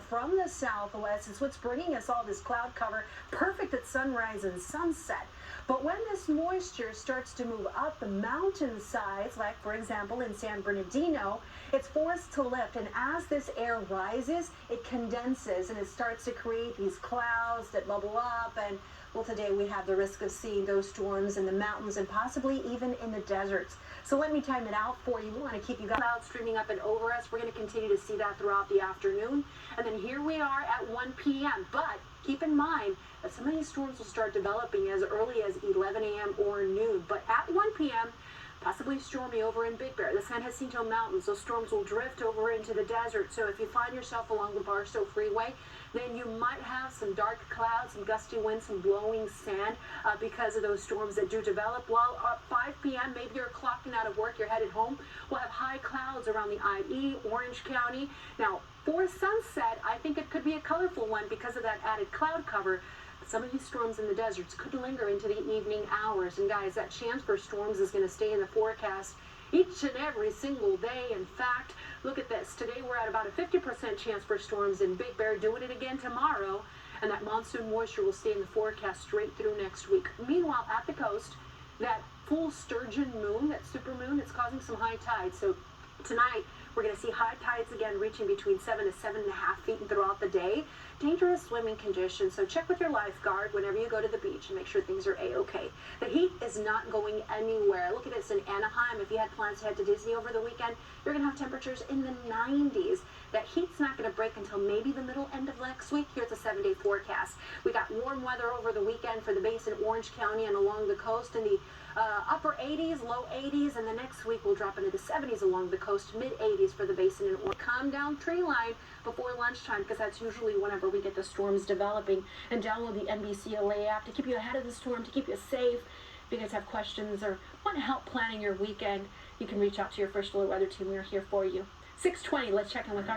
from the southwest. It's what's bringing us all this cloud cover, perfect at sunrise and sunset. But when this moisture starts to move up the mountainsides, like for example in San Bernardino, it's forced to lift. And as this air rises, it condenses and it starts to create these clouds that bubble up. And well, today we have the risk of seeing those storms in the mountains and possibly even in the deserts. So let me time it out for you. We want to keep you clouds streaming up and over us. We're going to continue to see that throughout the afternoon. And then here we are at 1 p.m. But keep in mind that some of these storms will start developing as early as 11 a.m. or noon. But at 1 p.m., possibly stormy over in Big Bear, the San Jacinto Mountains. Those storms will drift over into the desert. So if you find yourself along the Barstow Freeway, then you might have some dark clouds, some gusty winds, some blowing sand because of those storms that do develop. While at 5 p.m., maybe you're clocking out of work, you're headed home, we'll have high clouds around the IE, Orange County. Now, for sunset, I think it could be a colorful one because of that added cloud cover. Some of these storms in the deserts could linger into the evening hours. And guys, that chance for storms is going to stay in the forecast each and every single day. In fact, look at this. Today we're at about a 50% chance for storms in Big Bear, doing it again tomorrow. And that monsoon moisture will stay in the forecast straight through next week. Meanwhile, at the coast, that full sturgeon moon, that super moon, it's causing some high tides. So tonight, we're going to see high tides again reaching between 7 to 7.5 feet throughout the day. Dangerous swimming conditions, so check with your lifeguard whenever you go to the beach and make sure things are A-okay. The heat is not going anywhere. Look at this in Anaheim. If you had plans to head to Disney over the weekend, you're going to have temperatures in the 90s. That heat's not going to break until maybe the middle end of next week. Here's a 7-day forecast. We got warm weather over the weekend for the base in Orange County and along the coast in the upper 80s, low 80s, and the next week we'll drop into the 70s along the coast, mid 80s for the basin in Orange. Calm down tree line before lunchtime because that's usually whenever we get the storms developing. And download the NBCLA app to keep you ahead of the storm, to keep you safe. If you guys have questions or want help planning your weekend, you can reach out to your First Alert Weather Team. We're here for you. 6:20, let's check in with our